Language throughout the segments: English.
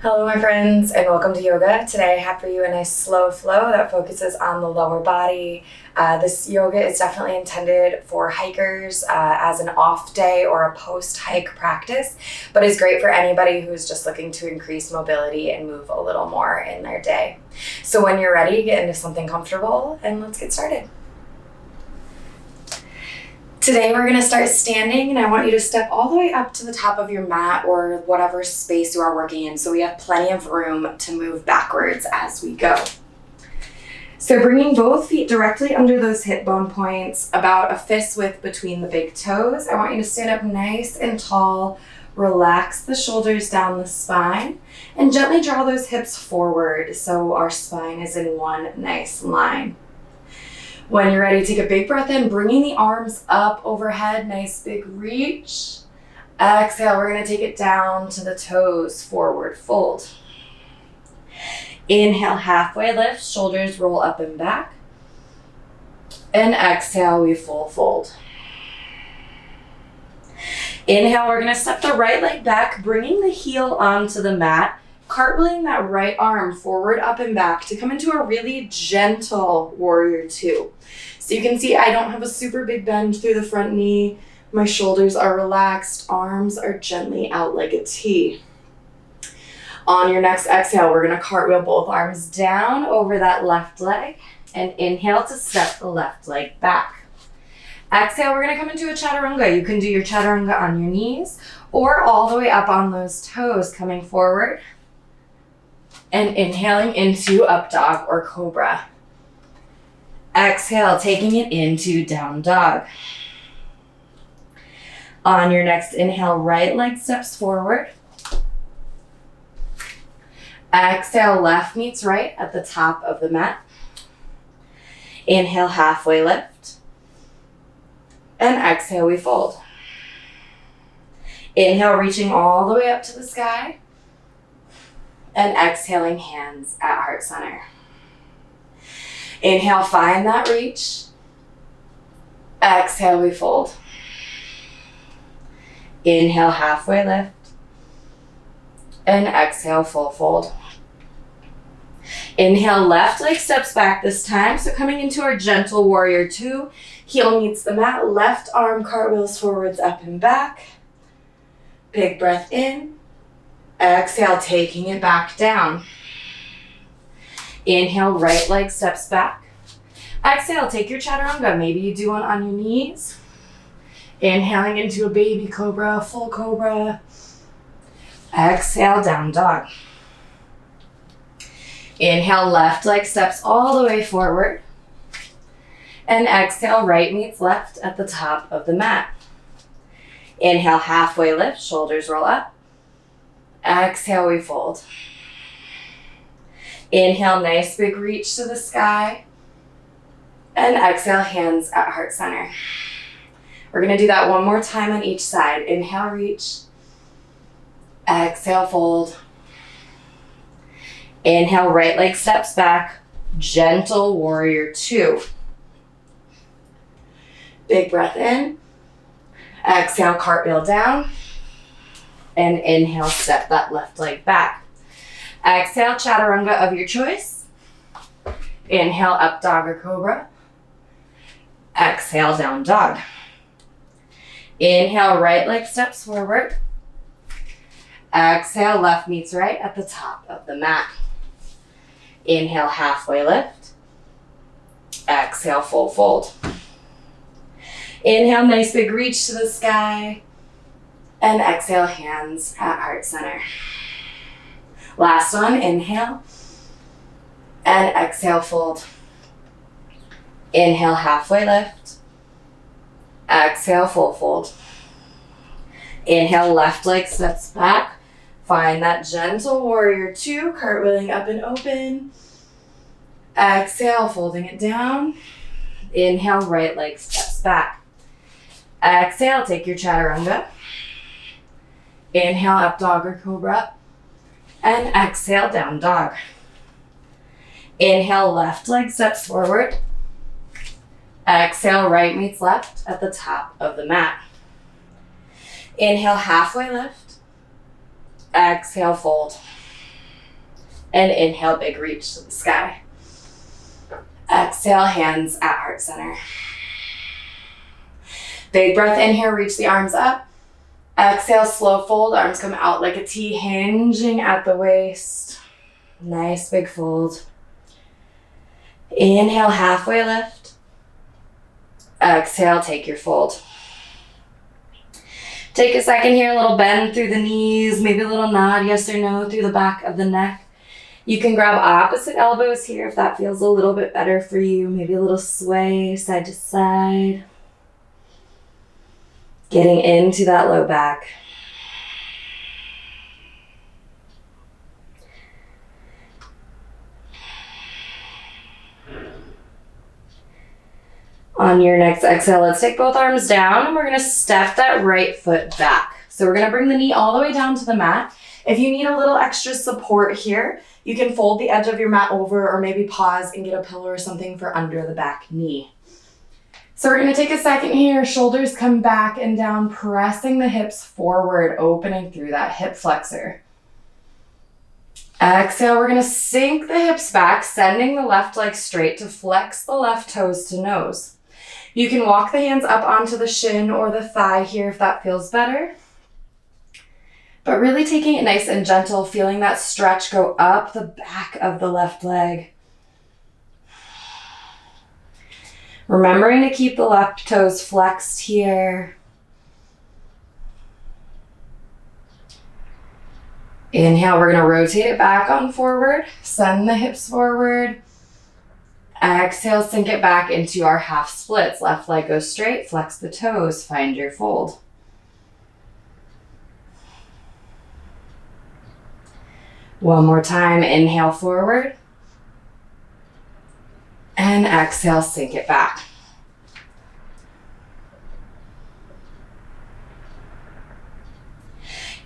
Hello my friends and welcome to yoga. Today I have for you a nice slow flow that focuses on the lower body. This yoga is definitely intended for hikers as an off day or a post-hike practice, but is great for anybody who's just looking to increase mobility and move a little more in their day. So when you're ready, get into something comfortable and let's get started. Today we're going to start standing, and I want you to step all the way up to the top of your mat or whatever space you are working in, so we have plenty of room to move backwards as we go. So bringing both feet directly under those hip bone points, about a fist width between the big toes. I want you to stand up nice and tall, relax the shoulders down the spine, and gently draw those hips forward so our spine is in one nice line. When you're ready, take a big breath in, bringing the arms up overhead, nice big reach. Exhale, we're gonna take it down to the toes, forward fold. Inhale, halfway lift, shoulders roll up and back. And exhale, we full fold. Inhale, we're gonna step the right leg back, bringing the heel onto the mat, cartwheeling that right arm forward, up and back to come into a really gentle warrior two. So you can see I don't have a super big bend through the front knee. My shoulders are relaxed, arms are gently out like a T. On your next exhale, we're gonna cartwheel both arms down over that left leg and inhale to step the left leg back. Exhale, we're gonna come into a chaturanga. You can do your chaturanga on your knees or all the way up on those toes coming forward. And inhaling into up dog or cobra. Exhale, taking it into down dog. On your next inhale, right leg steps forward. Exhale, left meets right at the top of the mat. Inhale, halfway lift. And exhale, we fold. Inhale, reaching all the way up to the sky. And exhaling, hands at heart center. Inhale, find that reach. Exhale, we fold. Inhale, halfway lift. And exhale, full fold. Inhale, left leg steps back this time. So coming into our gentle warrior two, heel meets the mat, left arm cartwheels forwards, up and back. Big breath in. Exhale, taking it back down. Inhale, right leg steps back. Exhale, take your chaturanga. Maybe you do one on your knees. Inhaling into a baby cobra, full cobra. Exhale, down dog. Inhale, left leg steps all the way forward. And exhale, right meets left at the top of the mat. Inhale, halfway lift, shoulders roll up. Exhale, we fold. Inhale, nice big reach to the sky. And exhale, hands at heart center. We're gonna do that one more time on each side. Inhale, reach. Exhale, fold. Inhale, right leg steps back. Gentle warrior two. Big breath in. Exhale, cartwheel down. And inhale, step that left leg back. Exhale, chaturanga of your choice. Inhale, up dog or cobra. Exhale, down dog. Inhale, right leg steps forward. Exhale, left meets right at the top of the mat. Inhale, halfway lift. Exhale, full fold. Inhale, nice big reach to the sky. And exhale, hands at heart center. Last one, inhale. And exhale, fold. Inhale, halfway lift. Exhale, full fold. Inhale, left leg steps back. Find that gentle warrior two, cartwheeling up and open. Exhale, folding it down. Inhale, right leg steps back. Exhale, take your chaturanga. Inhale, up dog or cobra. And exhale, down dog. Inhale, left leg steps forward. Exhale, right meets left at the top of the mat. Inhale, halfway lift. Exhale, fold. And inhale, big reach to the sky. Exhale, hands at heart center. Big breath in here, reach the arms up. Exhale, slow fold, arms come out like a T, hinging at the waist. Nice big fold. Inhale, halfway lift. Exhale, take your fold. Take a second here, a little bend through the knees, maybe a little nod, yes or no, through the back of the neck. You can grab opposite elbows here if that feels a little bit better for you. Maybe a little sway side to side. Getting into that low back. On your next exhale, let's take both arms down and we're gonna step that right foot back. So we're gonna bring the knee all the way down to the mat. If you need a little extra support here, you can fold the edge of your mat over or maybe pause and get a pillow or something for under the back knee. So we're gonna take a second here, shoulders come back and down, pressing the hips forward, opening through that hip flexor. Exhale, we're gonna sink the hips back, sending the left leg straight to flex the left toes to nose. You can walk the hands up onto the shin or the thigh here if that feels better. But really taking it nice and gentle, feeling that stretch go up the back of the left leg. Remembering to keep the left toes flexed here. Inhale, we're gonna rotate it back on forward, send the hips forward. Exhale, sink it back into our half splits. Left leg goes straight, flex the toes, find your fold. One more time, inhale forward. And exhale, sink it back.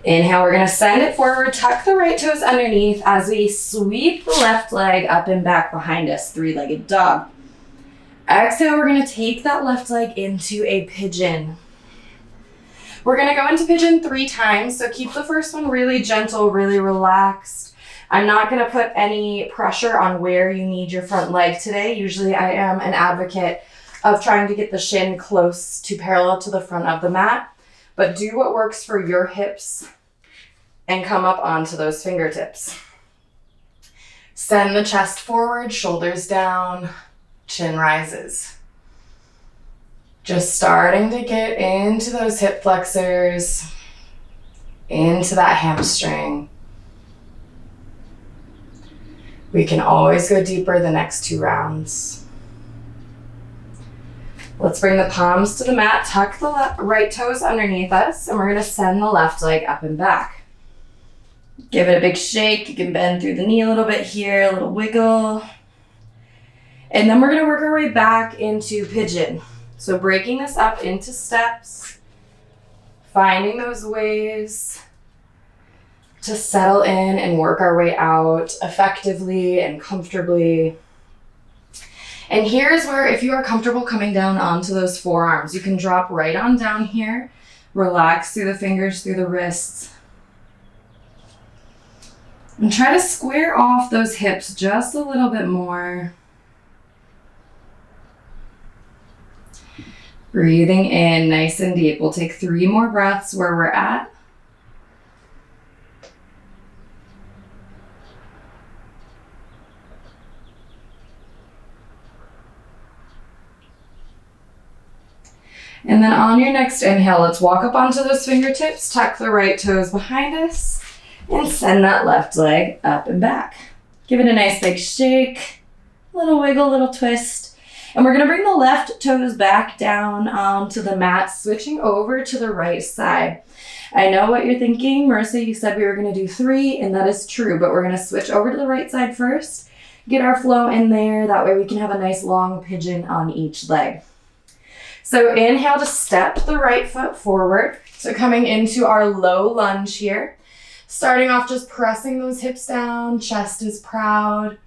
Inhale, we're gonna send it forward, tuck the right toes underneath as we sweep the left leg up and back behind us, three-legged dog. Exhale, we're gonna take that left leg into a pigeon. We're gonna go into pigeon 3 times, so keep the first one really gentle, really relaxed. I'm not gonna put any pressure on where you need your front leg today. Usually I am an advocate of trying to get the shin close to parallel to the front of the mat, but do what works for your hips and come up onto those fingertips. Send the chest forward, shoulders down, chin rises. Just starting to get into those hip flexors, into that hamstring. We can always go deeper the next 2 rounds. Let's bring the palms to the mat, tuck the right toes underneath us, and we're gonna send the left leg up and back. Give it a big shake. You can bend through the knee a little bit here, a little wiggle. And then we're gonna work our way back into pigeon. So breaking this up into steps, finding those ways to settle in and work our way out effectively and comfortably. And here's where, if you are comfortable coming down onto those forearms, you can drop right on down here, relax through the fingers, through the wrists, and try to square off those hips just a little bit more. Breathing in nice and deep. We'll take 3 more breaths where we're at. And then on your next inhale, let's walk up onto those fingertips, tuck the right toes behind us, and send that left leg up and back. Give it a nice big shake, little wiggle, little twist. And we're gonna bring the left toes back down onto the mat, switching over to the right side. I know what you're thinking. Marisa, you said we were gonna do 3, and that is true, but we're gonna switch over to the right side first, get our flow in there. That way we can have a nice long pigeon on each leg. So inhale to step the right foot forward. So coming into our low lunge here. Starting off just pressing those hips down, chest is proud.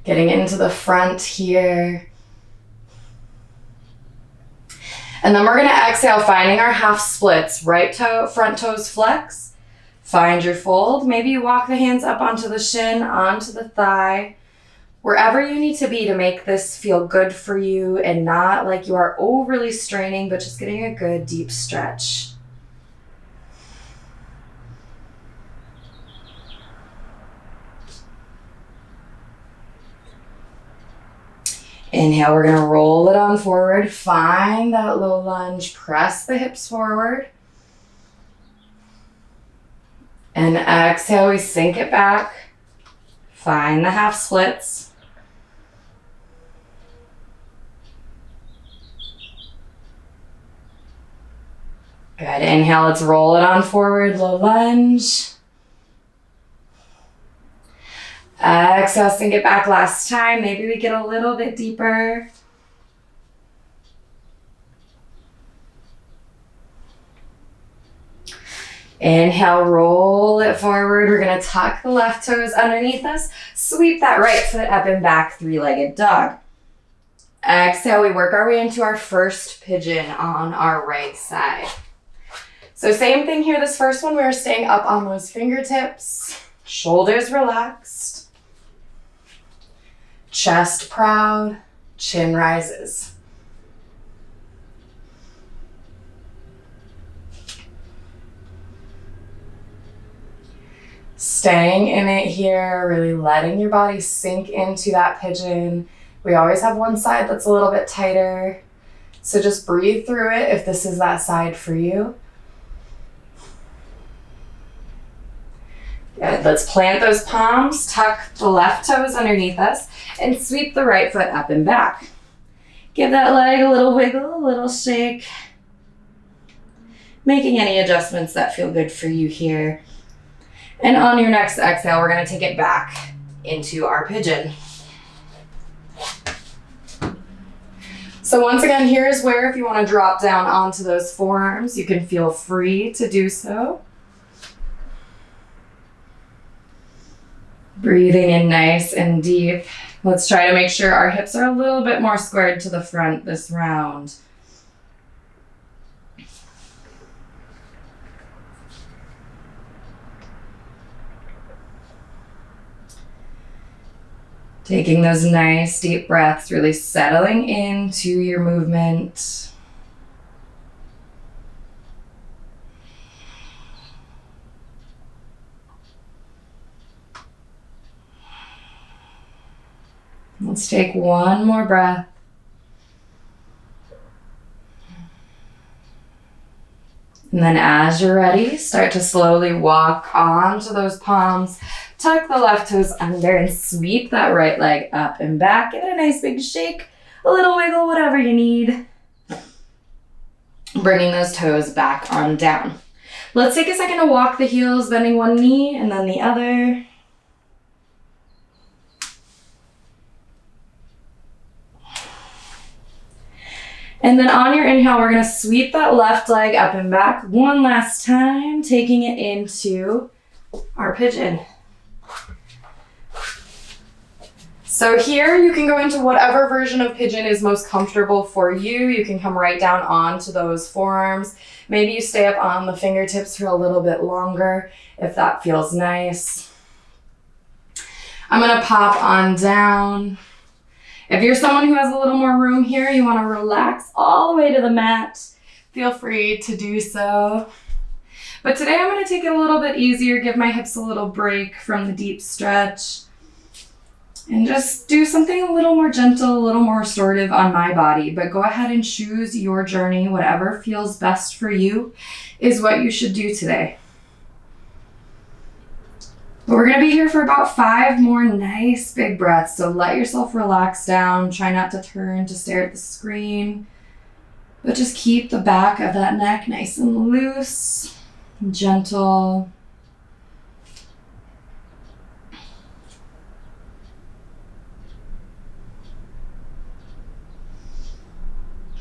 Getting into the front here. And then we're gonna exhale, finding our half splits. Right toe, front toes flex. Find your fold. Maybe you walk the hands up onto the shin, onto the thigh, wherever you need to be to make this feel good for you and not like you are overly straining, but just getting a good deep stretch. Inhale, we're going to roll it on forward. Find that low lunge. Press the hips forward. And exhale, we sink it back. Find the half splits. Good. Inhale, let's roll it on forward. Low lunge. Exhale, sink it back last time. Maybe we get a little bit deeper. Inhale, roll it forward. We're going to tuck the left toes underneath us. Sweep that right foot up and back, three-legged dog. Exhale, we work our way into our first pigeon on our right side. So same thing here, this first one, we're staying up on those fingertips. Shoulders relaxed. Chest proud, chin rises. Staying in it here, really letting your body sink into that pigeon. We always have one side that's a little bit tighter. So just breathe through it if this is that side for you. Good. Let's plant those palms, tuck the left toes underneath us, and sweep the right foot up and back. Give that leg a little wiggle, a little shake. Making any adjustments that feel good for you here. And on your next exhale, we're going to take it back into our pigeon. So once again, here's where if you want to drop down onto those forearms, you can feel free to do so. Breathing in nice and deep. Let's try to make sure our hips are a little bit more squared to the front this round. Taking those nice deep breaths, really settling into your movement. Let's take one more breath. And then as you're ready, start to slowly walk onto those palms. Tuck the left toes under and sweep that right leg up and back. Give it a nice big shake, a little wiggle, whatever you need. Bringing those toes back on down. Let's take a second to walk the heels, bending one knee and then the other. And then on your inhale, we're going to sweep that left leg up and back one last time, taking it into our pigeon. So here you can go into whatever version of pigeon is most comfortable for you. You can come right down onto those forearms. Maybe you stay up on the fingertips for a little bit longer if that feels nice. I'm going to pop on down. If you're someone who has a little more room here, you want to relax all the way to the mat, feel free to do so. But today I'm going to take it a little bit easier, give my hips a little break from the deep stretch, and just do something a little more gentle, a little more restorative on my body. But go ahead and choose your journey. Whatever feels best for you is what you should do today. But we're going to be here for about 5 more nice big breaths. So let yourself relax down. Try not to turn to stare at the screen. But just keep the back of that neck nice and loose and gentle.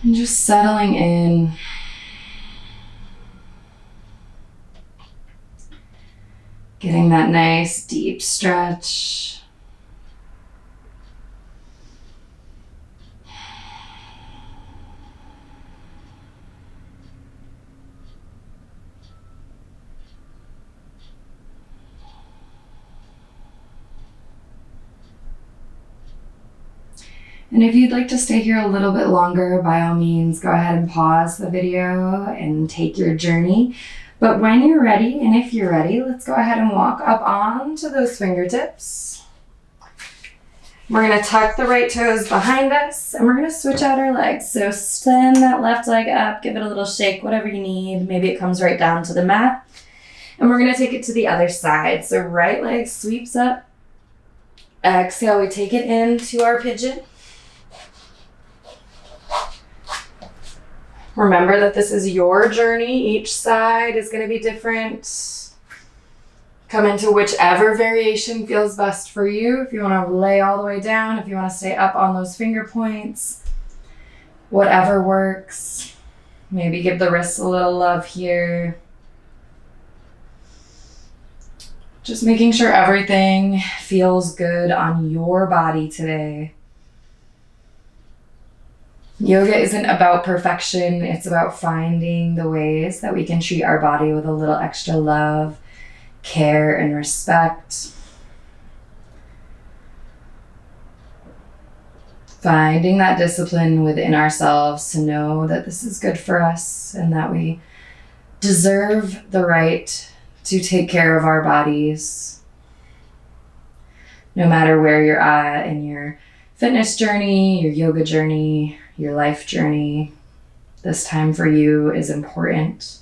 And just settling in. Getting that nice deep stretch. And if you'd like to stay here a little bit longer, by all means, go ahead and pause the video and take your journey. But when you're ready, and if you're ready, let's go ahead and walk up onto those fingertips. We're going to tuck the right toes behind us, and we're going to switch out our legs. So send that left leg up, give it a little shake, whatever you need. Maybe it comes right down to the mat. And we're going to take it to the other side. So right leg sweeps up. Exhale, we take it into our pigeon. Remember that this is your journey. Each side is going to be different. Come into whichever variation feels best for you. If you want to lay all the way down, if you want to stay up on those finger points, whatever works. Maybe give the wrists a little love here. Just making sure everything feels good on your body today. Yoga isn't about perfection. It's about finding the ways that we can treat our body with a little extra love, care, and respect. Finding that discipline within ourselves to know that this is good for us and that we deserve the right to take care of our bodies. No matter where you're at in your fitness journey, your yoga journey, your life journey, this time for you is important.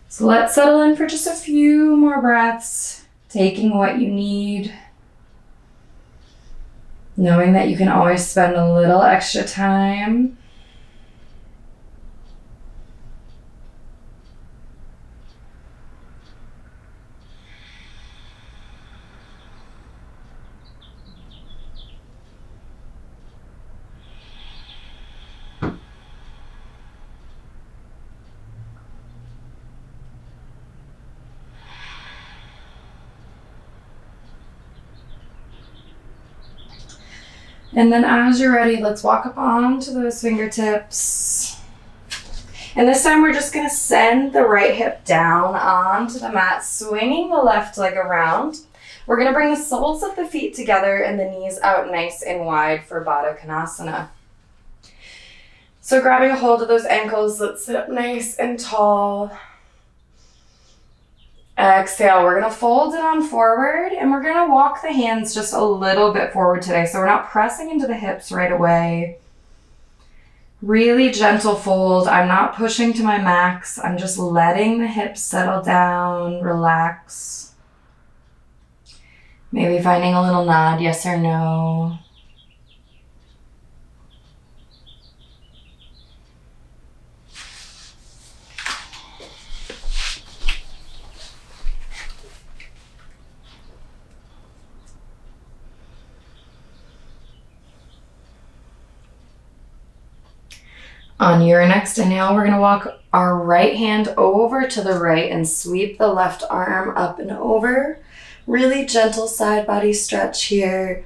So let's settle in for just a few more breaths, taking what you need, knowing that you can always spend a little extra time. And then as you're ready, let's walk up onto those fingertips. And this time we're just going to send the right hip down onto the mat, swinging the left leg around. We're going to bring the soles of the feet together and the knees out nice and wide for Baddha Konasana. So grabbing a hold of those ankles, let's sit up nice and tall. Exhale, we're going to fold it on forward, and we're going to walk the hands just a little bit forward today. So we're not pressing into the hips right away. Really gentle fold. I'm not pushing to my max. I'm just letting the hips settle down, relax. Maybe finding a little nod, yes or no. On your next inhale, we're going to walk our right hand over to the right and sweep the left arm up and over. Really gentle side body stretch here.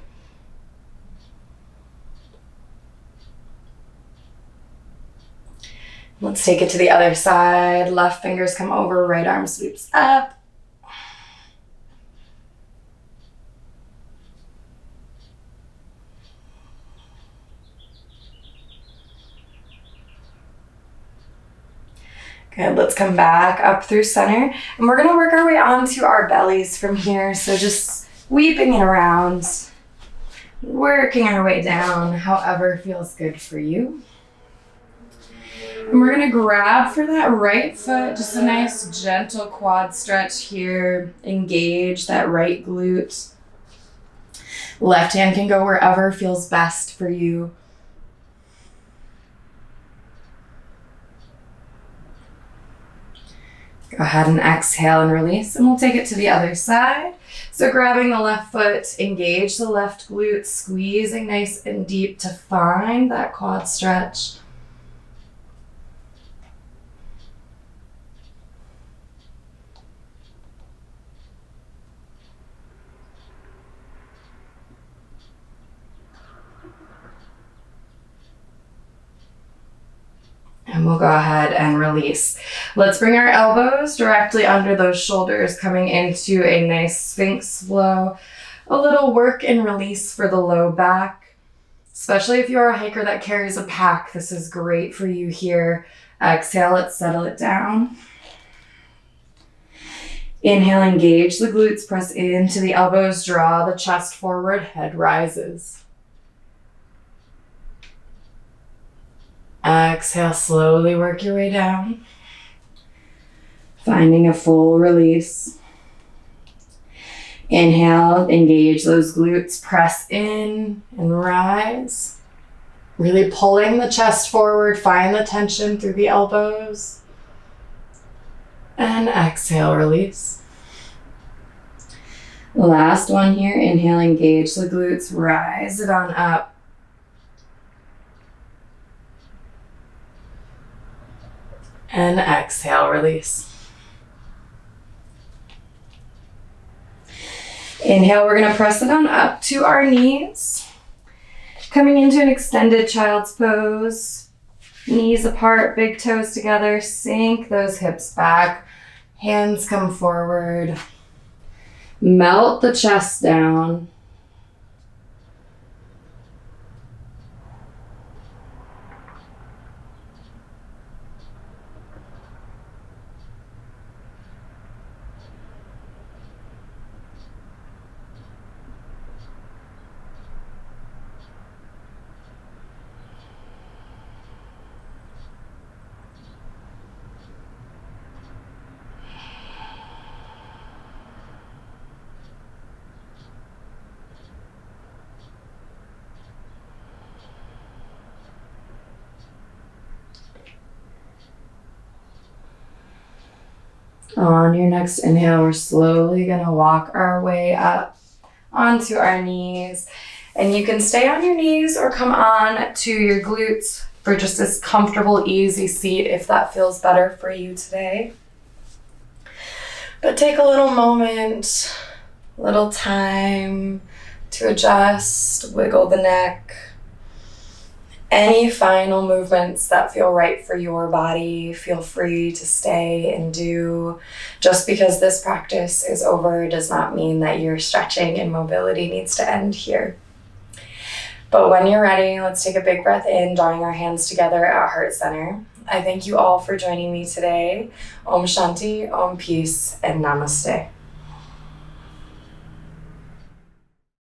Let's take it to the other side. Left fingers come over, right arm sweeps up. Good, let's come back up through center. And we're gonna work our way onto our bellies from here. So just sweeping it around, working our way down, however feels good for you. And we're gonna grab for that right foot, just a nice gentle quad stretch here. Engage that right glute. Left hand can go wherever feels best for you. Go ahead and exhale and release, and we'll take it to the other side. So grabbing the left foot, engage the left glute, squeezing nice and deep to find that quad stretch. And we'll go ahead and release. Let's bring our elbows directly under those shoulders, coming into a nice Sphinx flow. A little work and release for the low back. Especially if you're a hiker that carries a pack, this is great for you here. Exhale, let's settle it down. Inhale, engage the glutes, press into the elbows, draw the chest forward, head rises. Exhale, slowly work your way down. Finding a full release. Inhale, engage those glutes, press in and rise. Really pulling the chest forward, find the tension through the elbows. And exhale, release. Last one here, inhale, engage the glutes, rise it on up. And exhale, release. Inhale, we're gonna press it on up to our knees. Coming into an extended child's pose. Knees apart, big toes together, sink those hips back. Hands come forward. Melt the chest down. On your next inhale, we're slowly gonna walk our way up onto our knees. And you can stay on your knees or come on to your glutes for just this comfortable, easy seat if that feels better for you today. But take a little moment, little time to adjust, wiggle the neck. Any final movements that feel right for your body, feel free to stay and do. Just because this practice is over does not mean that your stretching and mobility needs to end here. But when you're ready, let's take a big breath in, drawing our hands together at heart center. I thank you all for joining me today. Om Shanti, Om Peace, and Namaste.